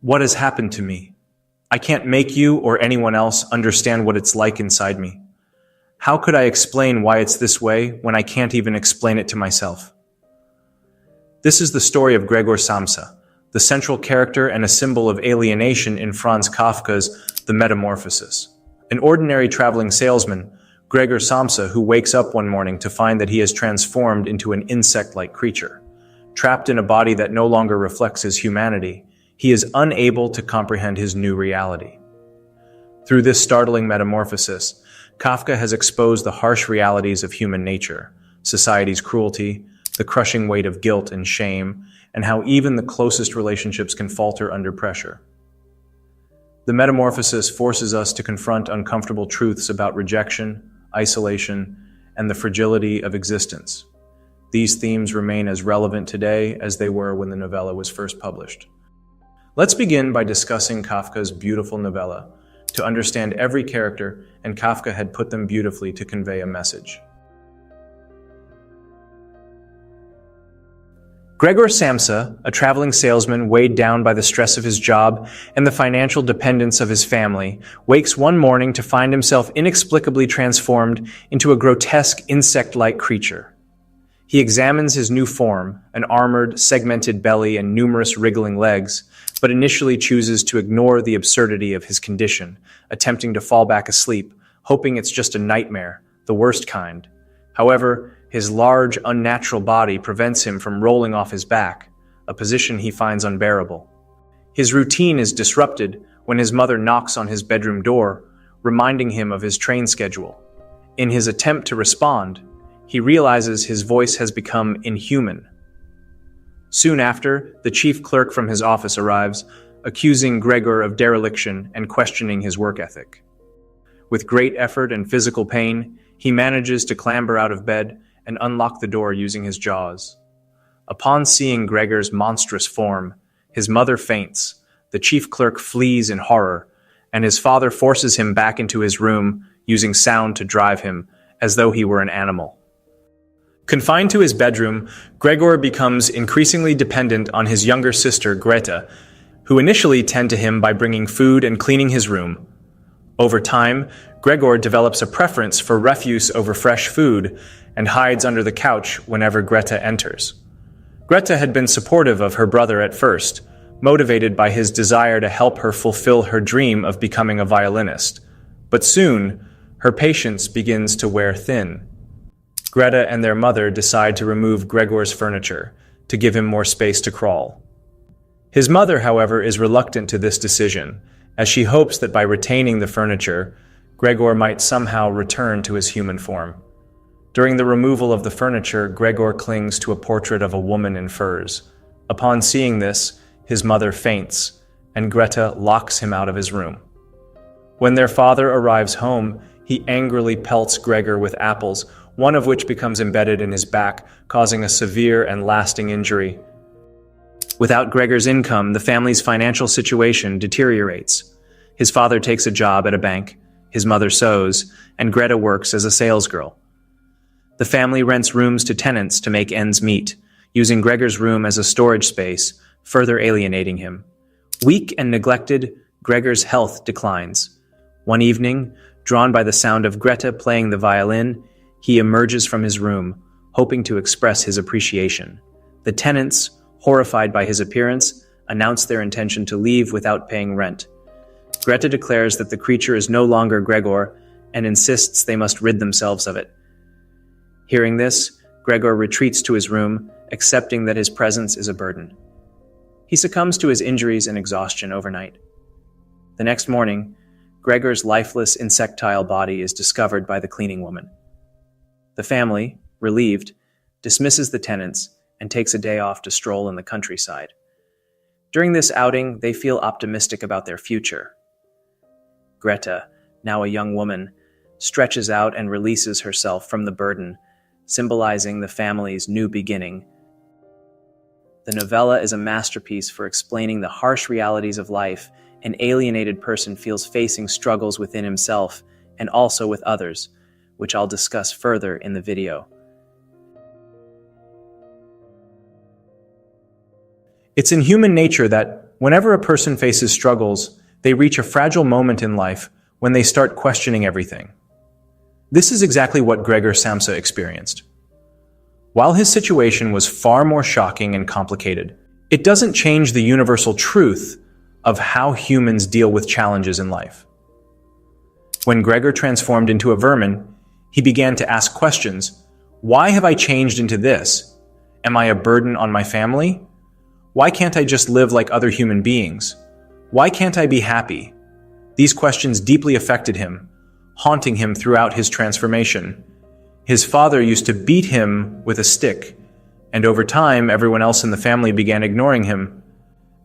What has happened to me? I can't make you or anyone else understand what it's like inside me. How could I explain why it's this way when I can't even explain it to myself? This is the story of Gregor Samsa, the central character and a symbol of alienation in Franz Kafka's The Metamorphosis. An ordinary traveling salesman, Gregor Samsa, who wakes up one morning to find that he has transformed into an insect-like creature. Trapped in a body that no longer reflects his humanity, he is unable to comprehend his new reality. Through this startling metamorphosis, Kafka has exposed the harsh realities of human nature, society's cruelty, the crushing weight of guilt and shame, and how even the closest relationships can falter under pressure. The metamorphosis forces us to confront uncomfortable truths about rejection, isolation, and the fragility of existence. These themes remain as relevant today as they were when the novella was first published. Let's begin by discussing Kafka's beautiful novella. To understand every character, and Kafka had put them beautifully to convey a message. Gregor Samsa, a traveling salesman weighed down by the stress of his job and the financial dependence of his family, wakes one morning to find himself inexplicably transformed into a grotesque insect-like creature. He examines his new form, an armored, segmented belly and numerous wriggling legs, but initially chooses to ignore the absurdity of his condition, attempting to fall back asleep, hoping it's just a nightmare, the worst kind. However, his large, unnatural body prevents him from rolling off his back, a position he finds unbearable. His routine is disrupted when his mother knocks on his bedroom door, reminding him of his train schedule. In his attempt to respond, he realizes his voice has become inhuman. Soon after, the chief clerk from his office arrives, accusing Gregor of dereliction and questioning his work ethic. With great effort and physical pain, he manages to clamber out of bed and unlock the door using his jaws. Upon seeing Gregor's monstrous form, his mother faints, the chief clerk flees in horror, and his father forces him back into his room, using sound to drive him, as though he were an animal. Confined to his bedroom, Gregor becomes increasingly dependent on his younger sister, Greta, who initially tend to him by bringing food and cleaning his room. Over time, Gregor develops a preference for refuse over fresh food and hides under the couch whenever Greta enters. Greta had been supportive of her brother at first, motivated by his desire to help her fulfill her dream of becoming a violinist. But soon, her patience begins to wear thin. Greta and their mother decide to remove Gregor's furniture, to give him more space to crawl. His mother, however, is reluctant to this decision, as she hopes that by retaining the furniture, Gregor might somehow return to his human form. During the removal of the furniture, Gregor clings to a portrait of a woman in furs. Upon seeing this, his mother faints, and Greta locks him out of his room. When their father arrives home, he angrily pelts Gregor with apples, one of which becomes embedded in his back, causing a severe and lasting injury. Without Gregor's income, the family's financial situation deteriorates. His father takes a job at a bank, his mother sews, and Greta works as a salesgirl. The family rents rooms to tenants to make ends meet, using Gregor's room as a storage space, further alienating him. Weak and neglected, Gregor's health declines. One evening, drawn by the sound of Greta playing the violin, he emerges from his room, hoping to express his appreciation. The tenants, horrified by his appearance, announce their intention to leave without paying rent. Greta declares that the creature is no longer Gregor and insists they must rid themselves of it. Hearing this, Gregor retreats to his room, accepting that his presence is a burden. He succumbs to his injuries and exhaustion overnight. The next morning, Gregor's lifeless insectile body is discovered by the cleaning woman. The family, relieved, dismisses the tenants and takes a day off to stroll in the countryside. During this outing, they feel optimistic about their future. Greta, now a young woman, stretches out and releases herself from the burden, symbolizing the family's new beginning. The novella is a masterpiece for explaining the harsh realities of life an alienated person feels facing struggles within himself and also with others, which I'll discuss further in the video. It's in human nature that, whenever a person faces struggles, they reach a fragile moment in life when they start questioning everything. This is exactly what Gregor Samsa experienced. While his situation was far more shocking and complicated, it doesn't change the universal truth of how humans deal with challenges in life. When Gregor transformed into a vermin, he began to ask questions. Why have I changed into this? Am I a burden on my family? Why can't I just live like other human beings? Why can't I be happy? These questions deeply affected him, haunting him throughout his transformation. His father used to beat him with a stick, and over time, everyone else in the family began ignoring him.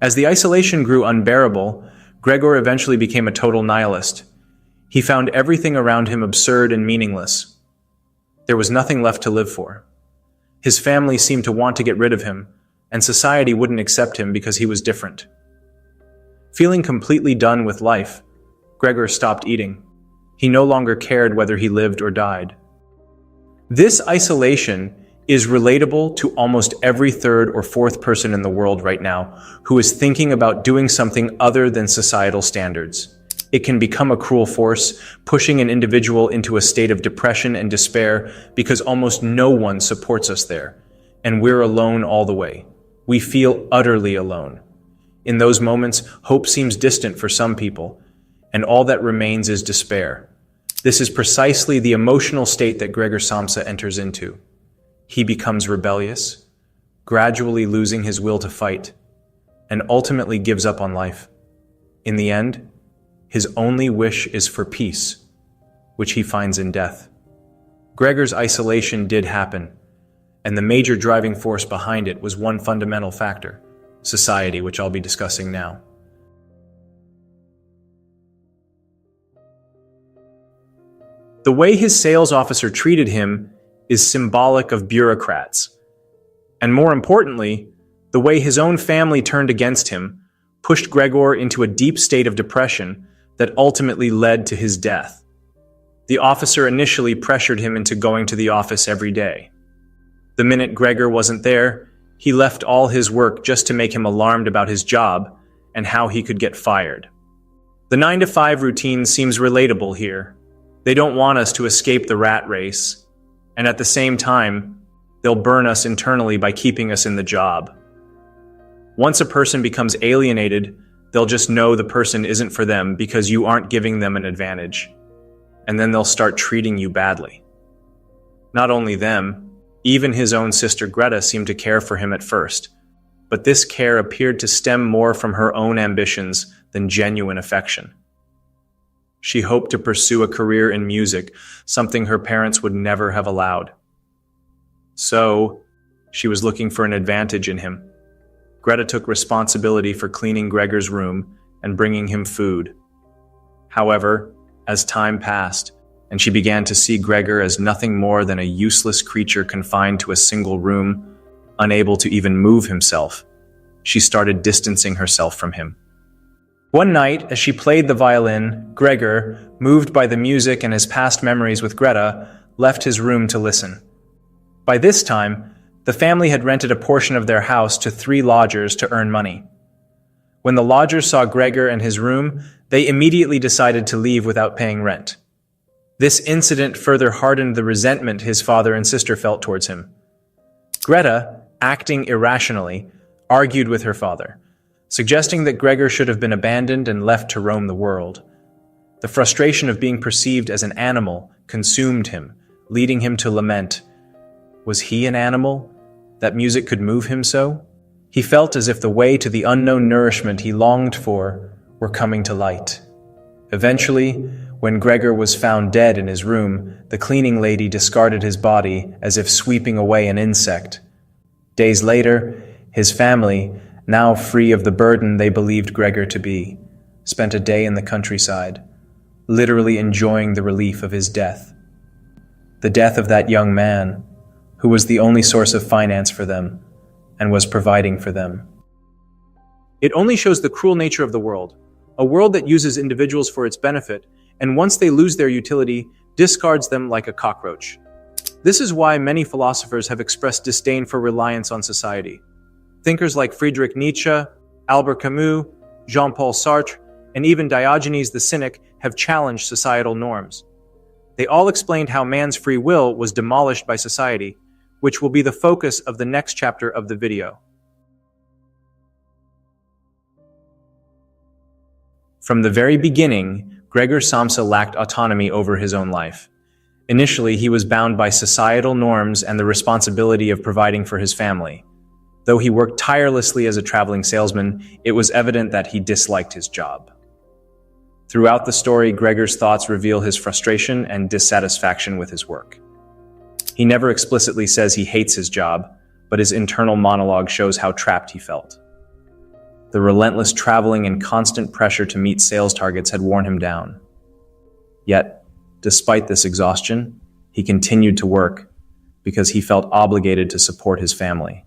As the isolation grew unbearable, Gregor eventually became a total nihilist. He found everything around him absurd and meaningless. There was nothing left to live for. His family seemed to want to get rid of him, and society wouldn't accept him because he was different. Feeling completely done with life, Gregor stopped eating. He no longer cared whether he lived or died. This isolation is relatable to almost every third or fourth person in the world right now who is thinking about doing something other than societal standards. It can become a cruel force, pushing an individual into a state of depression and despair because almost no one supports us there, and we're alone all the way. We feel utterly alone. In those moments, hope seems distant for some people, and all that remains is despair. This is precisely the emotional state that Gregor Samsa enters into. He becomes rebellious, gradually losing his will to fight, and ultimately gives up on life. In the end, his only wish is for peace, which he finds in death. Gregor's isolation did happen, and the major driving force behind it was one fundamental factor: society, which I'll be discussing now. The way his sales officer treated him is symbolic of bureaucrats. And more importantly, the way his own family turned against him pushed Gregor into a deep state of depression that ultimately led to his death. The officer initially pressured him into going to the office every day. The minute Gregor wasn't there, he left all his work just to make him alarmed about his job and how he could get fired. The 9-to-5 routine seems relatable here. They don't want us to escape the rat race, and at the same time, they'll burn us internally by keeping us in the job. Once a person becomes alienated, they'll just know the person isn't for them because you aren't giving them an advantage, and then they'll start treating you badly. Not only them, even his own sister Greta seemed to care for him at first, but this care appeared to stem more from her own ambitions than genuine affection. She hoped to pursue a career in music, something her parents would never have allowed. So, she was looking for an advantage in him. Greta took responsibility for cleaning Gregor's room and bringing him food. However, as time passed, and she began to see Gregor as nothing more than a useless creature confined to a single room, unable to even move himself, she started distancing herself from him. One night, as she played the violin, Gregor, moved by the music and his past memories with Greta, left his room to listen. By this time, the family had rented a portion of their house to 3 lodgers to earn money. When the lodgers saw Gregor and his room, they immediately decided to leave without paying rent. This incident further hardened the resentment his father and sister felt towards him. Greta, acting irrationally, argued with her father, suggesting that Gregor should have been abandoned and left to roam the world. The frustration of being perceived as an animal consumed him, leading him to lament. Was he an animal? That music could move him so? He felt as if the way to the unknown nourishment he longed for were coming to light. Eventually, when Gregor was found dead in his room, the cleaning lady discarded his body as if sweeping away an insect. Days later, his family, now free of the burden they believed Gregor to be, spent a day in the countryside, literally enjoying the relief of his death. The death of that young man, who was the only source of finance for them, and was providing for them. It only shows the cruel nature of the world, a world that uses individuals for its benefit, and once they lose their utility, discards them like a cockroach. This is why many philosophers have expressed disdain for reliance on society. Thinkers like Friedrich Nietzsche, Albert Camus, Jean-Paul Sartre, and even Diogenes the Cynic have challenged societal norms. They all explained how man's free will was demolished by society, which will be the focus of the next chapter of the video. From the very beginning, Gregor Samsa lacked autonomy over his own life. Initially, he was bound by societal norms and the responsibility of providing for his family. Though he worked tirelessly as a traveling salesman, it was evident that he disliked his job. Throughout the story, Gregor's thoughts reveal his frustration and dissatisfaction with his work. He never explicitly says he hates his job, but his internal monologue shows how trapped he felt. The relentless traveling and constant pressure to meet sales targets had worn him down. Yet, despite this exhaustion, he continued to work because he felt obligated to support his family.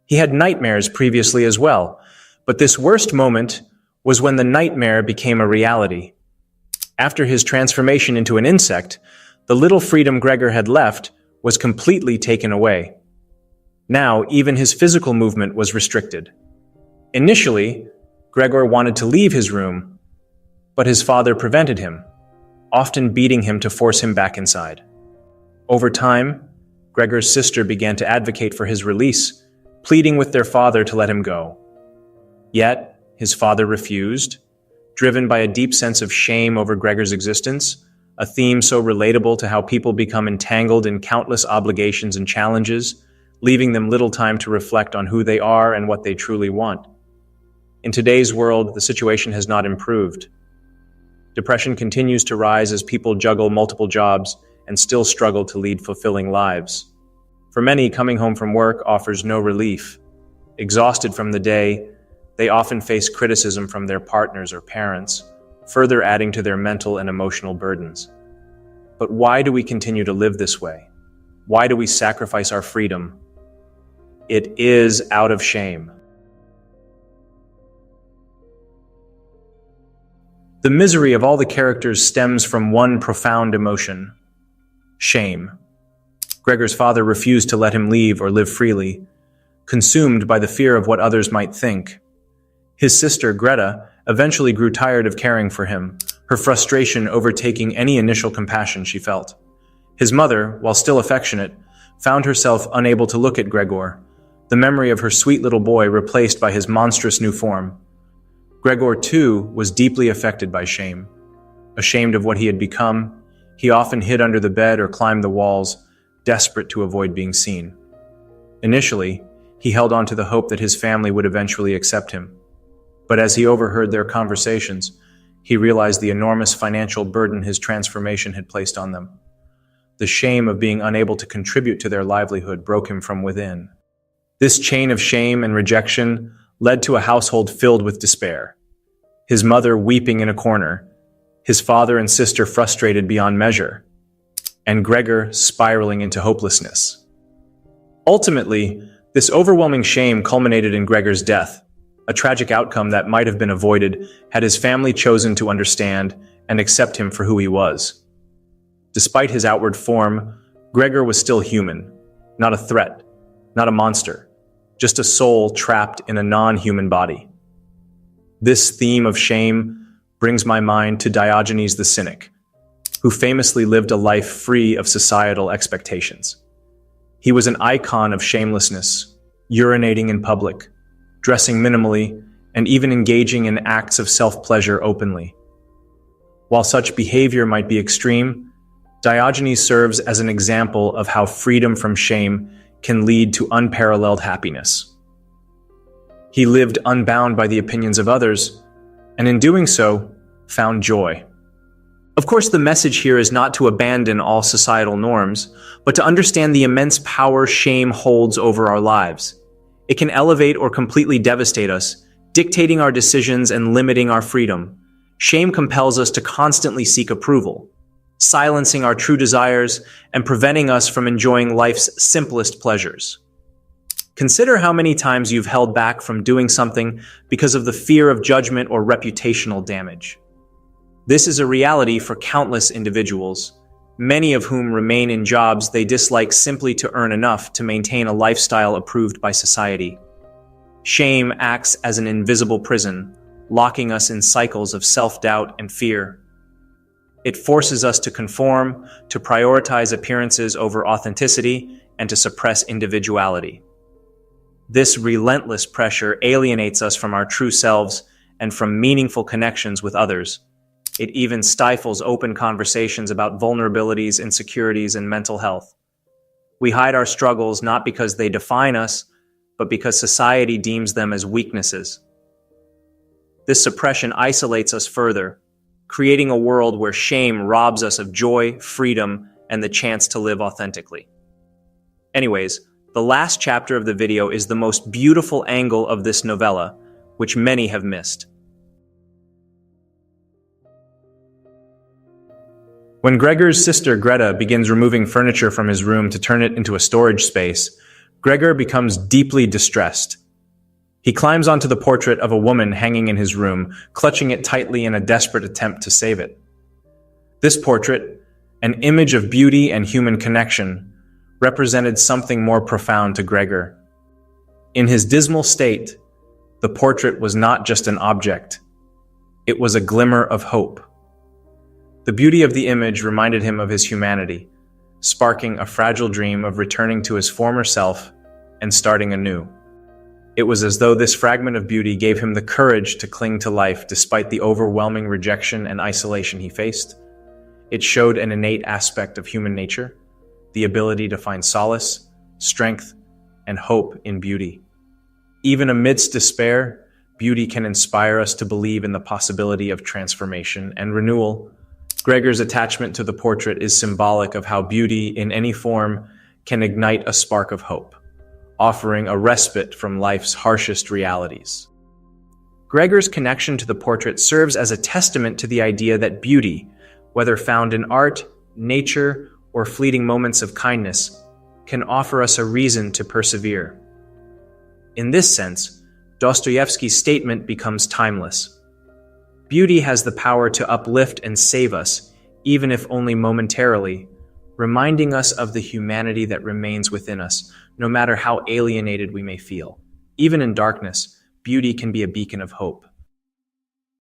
He had nightmares previously as well, but this worst moment was when the nightmare became a reality. After his transformation into an insect, the little freedom Gregor had left was completely taken away. Now, even his physical movement was restricted. Initially, Gregor wanted to leave his room, but his father prevented him, often beating him to force him back inside. Over time, Gregor's sister began to advocate for his release, pleading with their father to let him go. Yet, his father refused, driven by a deep sense of shame over Gregor's existence, a theme so relatable to how people become entangled in countless obligations and challenges, leaving them little time to reflect on who they are and what they truly want. In today's world, the situation has not improved. Depression continues to rise as people juggle multiple jobs and still struggle to lead fulfilling lives. For many, coming home from work offers no relief. Exhausted from the day, they often face criticism from their partners or parents, further adding to their mental and emotional burdens. But why do we continue to live this way? Why do we sacrifice our freedom? It is out of shame. The misery of all the characters stems from one profound emotion: shame. Gregor's father refused to let him leave or live freely, consumed by the fear of what others might think. His sister, Greta, eventually grew tired of caring for him, her frustration overtaking any initial compassion she felt. His mother, while still affectionate, found herself unable to look at Gregor, the memory of her sweet little boy replaced by his monstrous new form. Gregor, too, was deeply affected by shame. Ashamed of what he had become, he often hid under the bed or climbed the walls, desperate to avoid being seen. Initially, he held on to the hope that his family would eventually accept him. But as he overheard their conversations, he realized the enormous financial burden his transformation had placed on them. The shame of being unable to contribute to their livelihood broke him from within. This chain of shame and rejection led to a household filled with despair. His mother weeping in a corner, his father and sister frustrated beyond measure, and Gregor spiraling into hopelessness. Ultimately, this overwhelming shame culminated in Gregor's death, a tragic outcome that might have been avoided had his family chosen to understand and accept him for who he was. Despite his outward form, Gregor was still human, not a threat, not a monster, just a soul trapped in a non-human body. This theme of shame brings my mind to Diogenes the Cynic, who famously lived a life free of societal expectations. He was an icon of shamelessness, urinating in public, dressing minimally, and even engaging in acts of self-pleasure openly. While such behavior might be extreme, Diogenes serves as an example of how freedom from shame can lead to unparalleled happiness. He lived unbound by the opinions of others, and in doing so, found joy. Of course, the message here is not to abandon all societal norms, but to understand the immense power shame holds over our lives. It can elevate or completely devastate us, dictating our decisions and limiting our freedom. Shame compels us to constantly seek approval, silencing our true desires and preventing us from enjoying life's simplest pleasures. Consider how many times you've held back from doing something because of the fear of judgment or reputational damage. This is a reality for countless individuals, many of whom remain in jobs they dislike simply to earn enough to maintain a lifestyle approved by society. Shame acts as an invisible prison, locking us in cycles of self-doubt and fear. It forces us to conform, to prioritize appearances over authenticity, and to suppress individuality. This relentless pressure alienates us from our true selves and from meaningful connections with others. It even stifles open conversations about vulnerabilities, insecurities, and mental health. We hide our struggles not because they define us, but because society deems them as weaknesses. This suppression isolates us further, creating a world where shame robs us of joy, freedom, and the chance to live authentically. Anyways, the last chapter of the video is the most beautiful angle of this novella, which many have missed. When Gregor's sister Greta begins removing furniture from his room to turn it into a storage space, Gregor becomes deeply distressed. He climbs onto the portrait of a woman hanging in his room, clutching it tightly in a desperate attempt to save it. This portrait, an image of beauty and human connection, represented something more profound to Gregor. In his dismal state, the portrait was not just an object. It was a glimmer of hope. The beauty of the image reminded him of his humanity, sparking a fragile dream of returning to his former self and starting anew. It was as though this fragment of beauty gave him the courage to cling to life despite the overwhelming rejection and isolation he faced. It showed an innate aspect of human nature, the ability to find solace, strength, and hope in beauty. Even amidst despair, beauty can inspire us to believe in the possibility of transformation and renewal. Gregor's attachment to the portrait is symbolic of how beauty, in any form, can ignite a spark of hope, offering a respite from life's harshest realities. Gregor's connection to the portrait serves as a testament to the idea that beauty, whether found in art, nature, or fleeting moments of kindness, can offer us a reason to persevere. In this sense, Dostoevsky's statement becomes timeless. Beauty has the power to uplift and save us, even if only momentarily, reminding us of the humanity that remains within us, no matter how alienated we may feel. Even in darkness, beauty can be a beacon of hope.